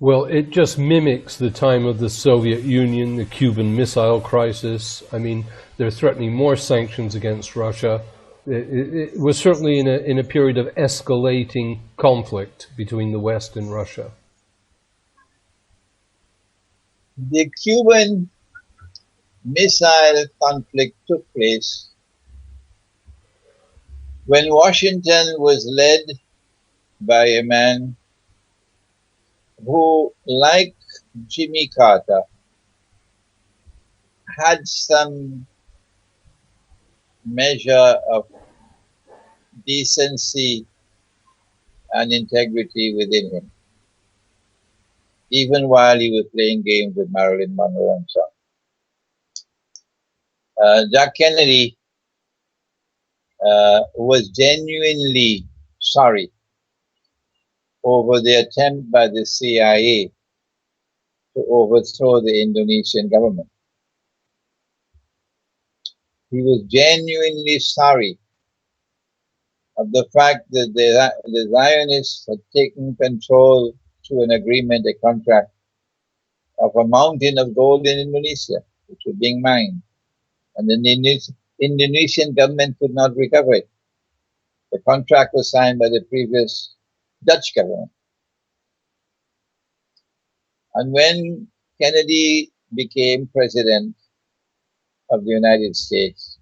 Well, it just mimics the time of the Soviet Union, the Cuban Missile Crisis. I mean, they're threatening more sanctions against Russia. It was certainly in a period of escalating conflict between the West and Russia. The Cuban Missile conflict took place when Washington was led by a man who, like Jimmy Carter, had some measure of decency and integrity within him, even while he was playing games with Marilyn Monroe and so on. Jack Kennedy was genuinely sorry over the attempt by the CIA to overthrow the Indonesian government. He was genuinely sorry of the fact that the Zionists had taken control through an agreement, a contract, of a mountain of gold in Indonesia, which was being mined. And the Indonesian government could not recover it. The contract was signed by the previous Dutch government. And when Kennedy became president of the United States,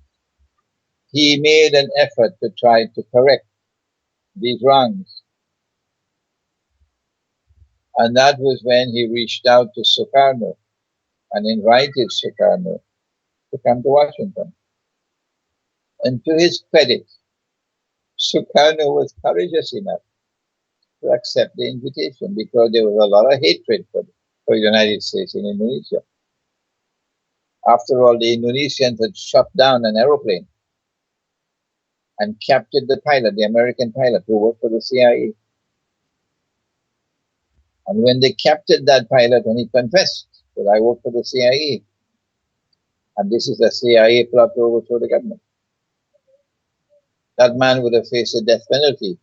he made an effort to try to correct these wrongs. And that was when he reached out to Sukarno and invited Sukarno to come to Washington. And to his credit, Sukarno was courageous enough to accept the invitation because there was a lot of hatred for the United States in Indonesia. After all, the Indonesians had shot down an aeroplane and captured the pilot, the American pilot who worked for the CIA. And when they captured that pilot, and he confessed that I worked for the CIA, and this is a CIA plot to overthrow the government, that man would have faced a death penalty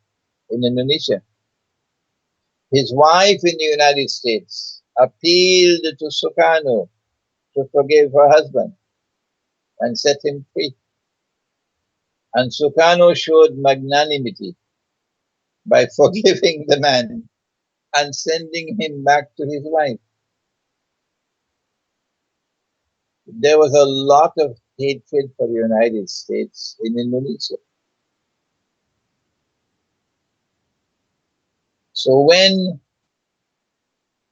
in Indonesia. His wife in the United States appealed to Sukarno to forgive her husband and set him free. And Sukarno showed magnanimity by forgiving the man and sending him back to his wife. There was a lot of hatred for the United States in Indonesia. So when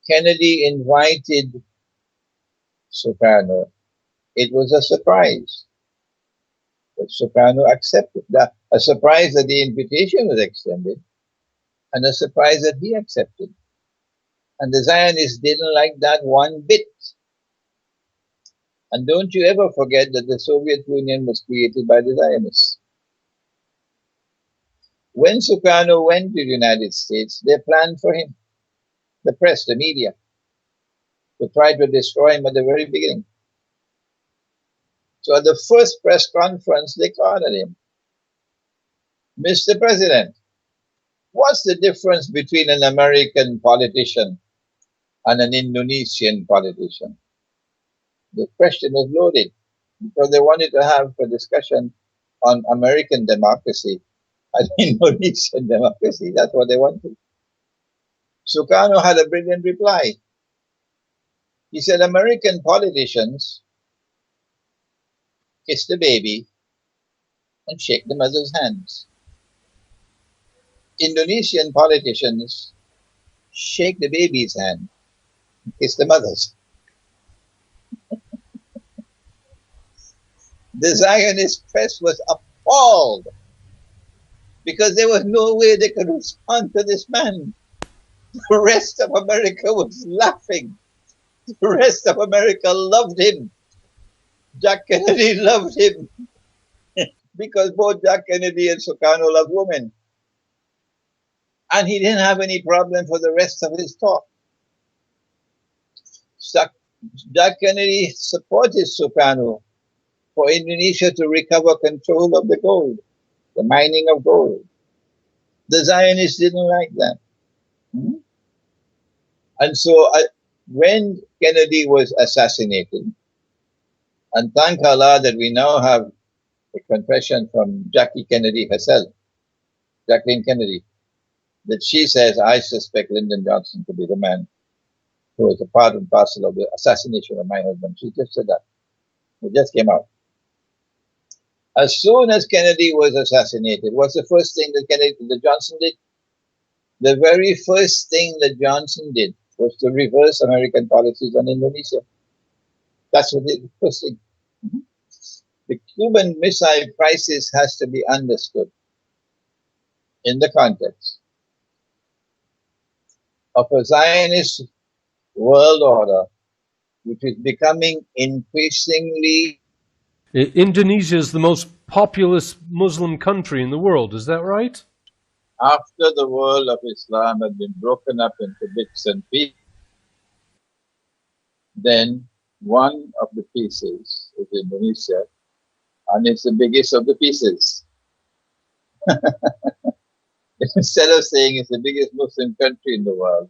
Kennedy invited Sukarno, it was a surprise that Sukarno accepted. A surprise that the invitation was extended, and a surprise that he accepted. And the Zionists didn't like that one bit. And don't you ever forget that the Soviet Union was created by the Zionists. When Sukarno went to the United States, they planned for him, the press, the media, to try to destroy him at the very beginning. So at the first press conference, they cornered him. Mr. President, what's the difference between an American politician and an Indonesian politician? The question was loaded because they wanted to have a discussion on American democracy and Indonesian democracy. That's what they wanted. Sukarno had a brilliant reply. He said, American politicians kiss the baby and shake the mother's hands. Indonesian politicians shake the baby's hand and kiss the mother's. The Zionist press was appalled because there was no way they could respond to this man. The rest of America was laughing. The rest of America loved him. Jack Kennedy loved him because both Jack Kennedy and Sukarno loved women. And he didn't have any problem for the rest of his talk. Jack Kennedy supported Sukarno for Indonesia to recover control of the gold, the mining of gold. The Zionists didn't like that. And so when Kennedy was assassinated, and thank Allah that we now have a confession from Jackie Kennedy herself, Jacqueline Kennedy, that she says, I suspect Lyndon Johnson to be the man who was a part and parcel of the assassination of my husband. She just said that. It just came out. As soon as Kennedy was assassinated, what's the first thing that Johnson did? The very first thing that Johnson did was to reverse American policies on Indonesia. That's what the first thing. The Cuban Missile Crisis has to be understood in the context of a Zionist world order which is becoming increasingly... Indonesia is the most populous Muslim country in the world, is that right? After the world of Islam had been broken up into bits and pieces, then one of the pieces is Indonesia, and it's the biggest of the pieces. Instead of saying it's the biggest Muslim country in the world,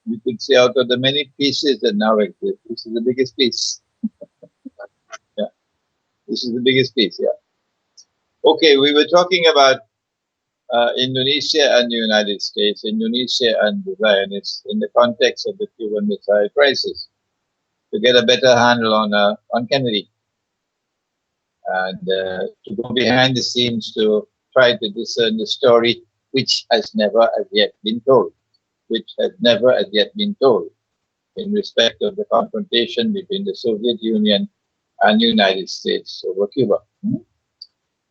we could say out of the many pieces that now exist, this is the biggest piece. Yeah, this is the biggest piece, yeah. Okay, we were talking about Indonesia and the United States, Indonesia and the Zionists in the context of the Cuban Missile Crisis, to get a better handle on Kennedy, and to go behind the scenes to try to discern the story which has never as yet been told, in respect of the confrontation between the Soviet Union and the United States over Cuba.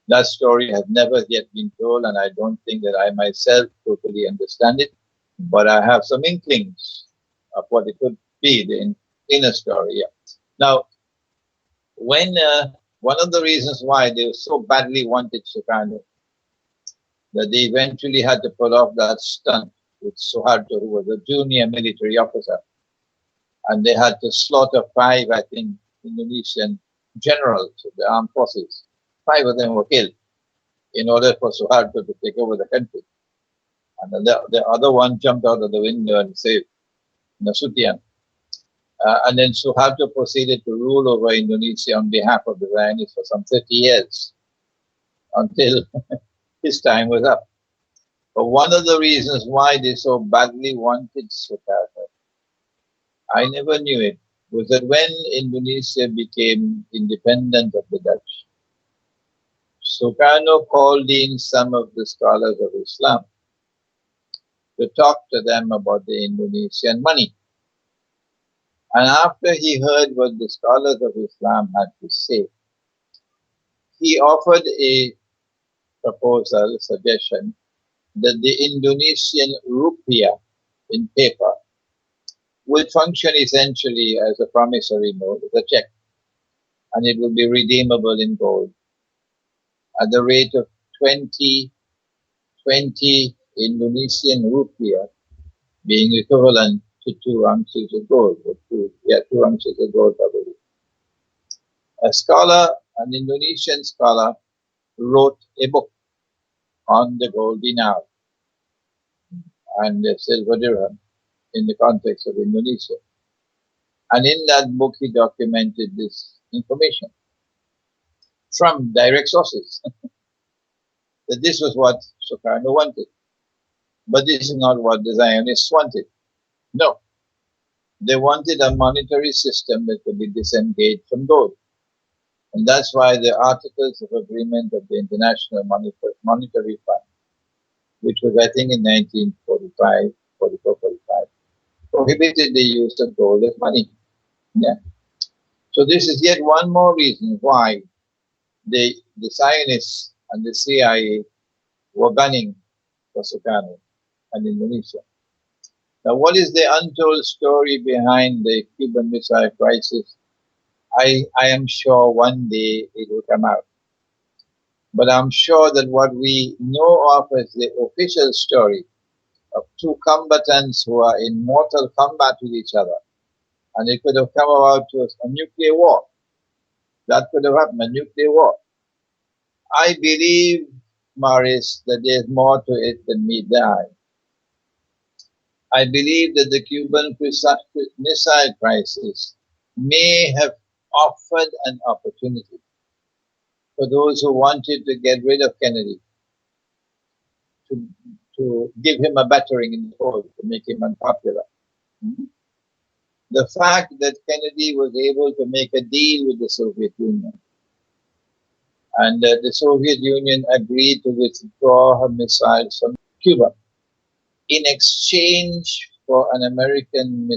That story has never yet been told, and I don't think that I myself totally understand it, but I have some inklings of what it could be, the inner story. Yeah. Now, when one of the reasons why they so badly wanted Sukarno, that they eventually had to pull off that stunt with Suharto, who was a junior military officer, and they had to slaughter 5, I think, Indonesian generals of the armed forces. 5 of them were killed in order for Suharto to take over the country. And the other one jumped out of the window and saved Nasution. And then Suharto proceeded to rule over Indonesia on behalf of the Zionists for some 30 years until his time was up. But one of the reasons why they so badly wanted Sukarno, I never knew it, was that when Indonesia became independent of the Dutch, Sukarno called in some of the scholars of Islam to talk to them about the Indonesian money. And after he heard what the scholars of Islam had to say, he offered a proposal, suggestion, that the Indonesian rupiah in paper would function essentially as a promissory note, as a check, and it would be redeemable in gold at the rate of 20 Indonesian rupiah, being equivalent to 2 ounces of gold, or 2 ounces of gold probably. A scholar, an Indonesian scholar, wrote a book on the gold dinar and the silver dirham in the context of Indonesia. And in that book, he documented this information from direct sources that this was what Sukarno wanted. But this is not what the Zionists wanted. No. They wanted a monetary system that could be disengaged from gold. And that's why the Articles of Agreement of the International Monetary Fund, which was, I think, in 1945, 44, 45, prohibited the use of gold as money. Yeah. So this is yet one more reason why the Zionists and the CIA were gunning for Sukarno and Indonesia. Now, what is the untold story behind the Cuban Missile Crisis? I am sure one day it will come out. But I'm sure that what we know of as the official story of 2 combatants who are in mortal combat with each other, and it could have come about to a nuclear war. That could have happened, a nuclear war. I believe, Maurice, that there's more to it than meet the eye. I believe that the Cuban Missile Crisis may have offered an opportunity for those who wanted to get rid of Kennedy, to give him a battering in the polls, to make him unpopular. The fact that Kennedy was able to make a deal with the Soviet Union, and the Soviet Union agreed to withdraw her missiles from Cuba in exchange for an American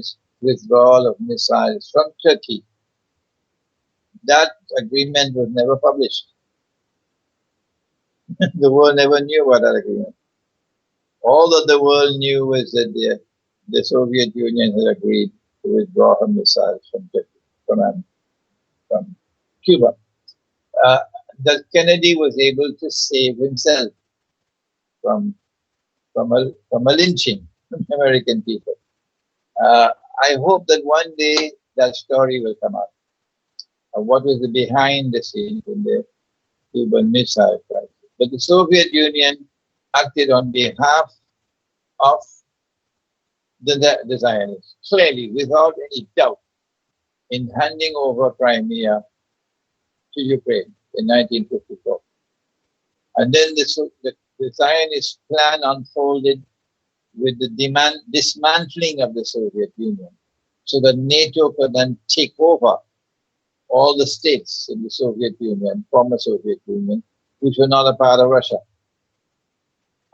withdrawal of missiles from Turkey. That agreement was never published. The world never knew about that agreement. All that the world knew was that the Soviet Union had agreed to withdraw her missiles from Turkey, from Cuba. That Kennedy was able to save himself from a lynching from American people. I hope that one day that story will come out of what was the behind the scenes in the Cuban Missile Crisis. But the Soviet Union acted on behalf of the Zionists, clearly, without any doubt, in handing over Crimea to Ukraine in 1954. And then the Zionist plan unfolded with the dismantling of the Soviet Union, so that NATO could then take over all the states in the Soviet Union, former Soviet Union, which were not a part of Russia.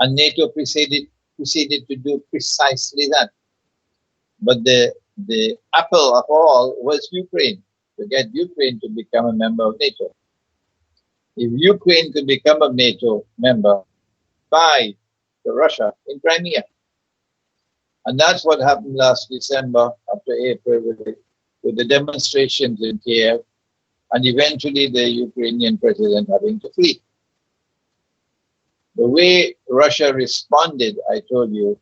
And NATO proceeded to do precisely that. But the apple of all was Ukraine, to get Ukraine to become a member of NATO. If Ukraine could become a NATO member, by Russia in Crimea. And that's what happened last December up to April with the demonstrations in Kiev, and eventually the Ukrainian president having to flee. The way Russia responded, I told you,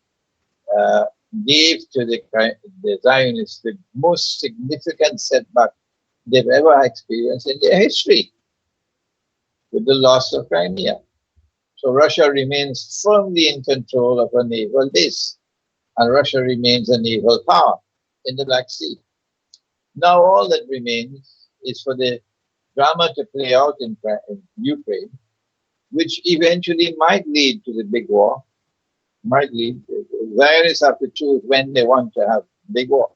gave to the Zionists the most significant setback they've ever experienced in their history, with the loss of Crimea. So Russia remains firmly in control of a naval base, and Russia remains a naval power in the Black Sea. Now all that remains is for the drama to play out in Ukraine, which eventually might lead to the big war. Might lead. Zionists have to choose when they want to have big war.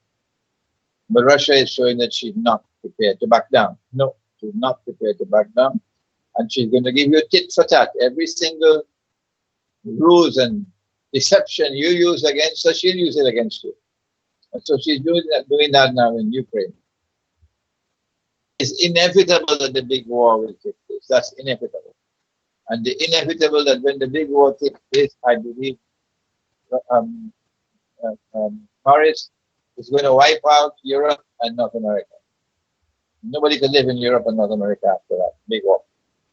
But Russia is showing that she's not prepared to back down. No, she's not prepared to back down. And she's going to give you tit for tat. Every single ruse and deception you use against her, she'll use it against you. And so she's doing that now in Ukraine. It's inevitable that the big war will take place. That's inevitable. And the inevitable that when the big war takes place, I believe Paris is going to wipe out Europe and North America. Nobody can live in Europe and North America after that big war,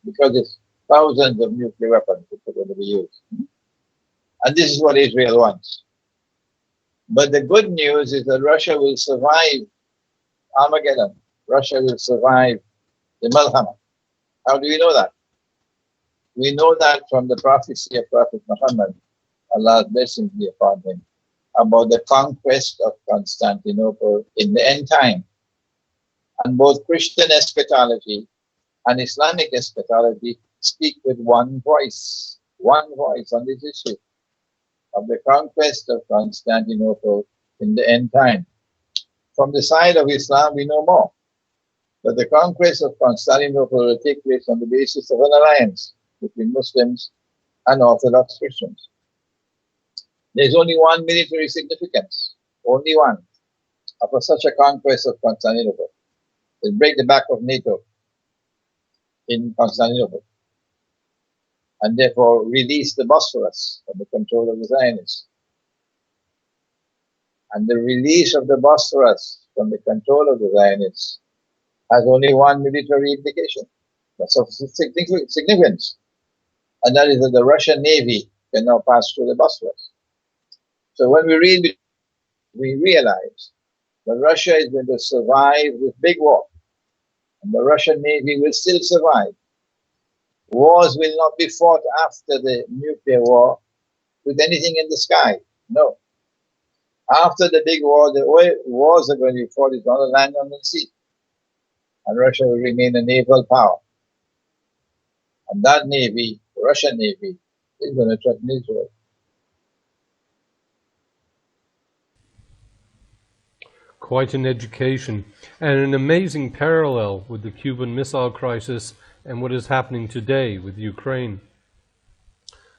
because it's thousands of nuclear weapons that are going to be used. And this is what Israel wants. But the good news is that Russia will survive Armageddon. Russia will survive the Malhama. How do we know that? We know that from the prophecy of Prophet Muhammad, Allah's blessings be upon him, about the conquest of Constantinople in the end time. And both Christian eschatology and Islamic eschatology speak with one voice on this issue of the conquest of Constantinople in the end time. From the side of Islam, we know more, that the conquest of Constantinople will take place on the basis of an alliance between Muslims and Orthodox Christians. There's only one military significance, only one, of such a conquest of Constantinople. It break the back of NATO in Constantinople, and therefore release the Bosphorus from the control of the Zionists. And the release of the Bosphorus from the control of the Zionists has only one military implication. That's of significance. And that is that the Russian Navy can now pass through the Bosphorus. So when we read, we realize that Russia is going to survive this big war, and the Russian Navy will still survive. Wars will not be fought after the nuclear war with anything in the sky. No. After the big war, the wars are going to be fought is on the land and on the sea. And Russia will remain a naval power. And that navy, the Russian navy, is going to threaten Israel. Quite an education, and an amazing parallel with the Cuban Missile Crisis and what is happening today with Ukraine.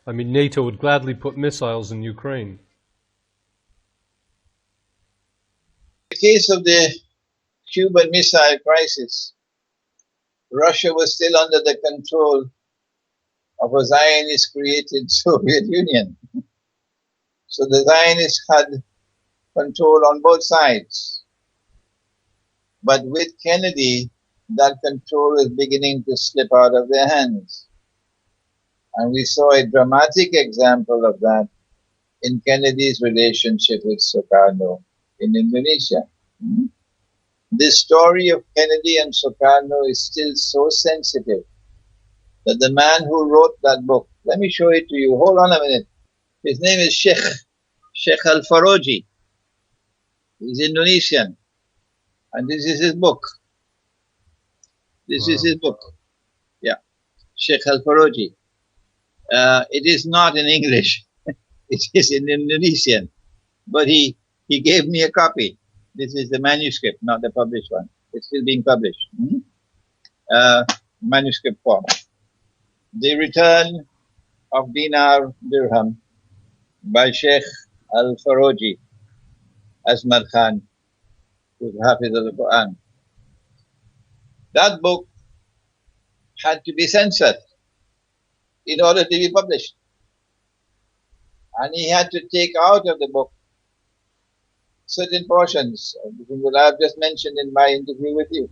I mean, NATO would gladly put missiles in Ukraine. In the case of the Cuban Missile Crisis, Russia was still under the control of a Zionist-created Soviet Union. So the Zionists had control on both sides. But with Kennedy, that control is beginning to slip out of their hands. And we saw a dramatic example of that in Kennedy's relationship with Sukarno in Indonesia. This story of Kennedy and Sukarno is still so sensitive that the man who wrote that book, let me show it to you, hold on a minute. His name is Sheikh Al-Faroji. He's Indonesian. And this is his book. This is his book. Yeah. Sheikh Al-Faroji. It is not in English. It is in Indonesian. But he gave me a copy. This is the manuscript, not the published one. It's still being published. Manuscript form. The Return of Dinar Dirham by Sheikh Al-Faroji Asmar Khan, who's Hafiz al-Quran. That book had to be censored in order to be published. And he had to take out of the book certain portions of the thing that I've just mentioned in my interview with you.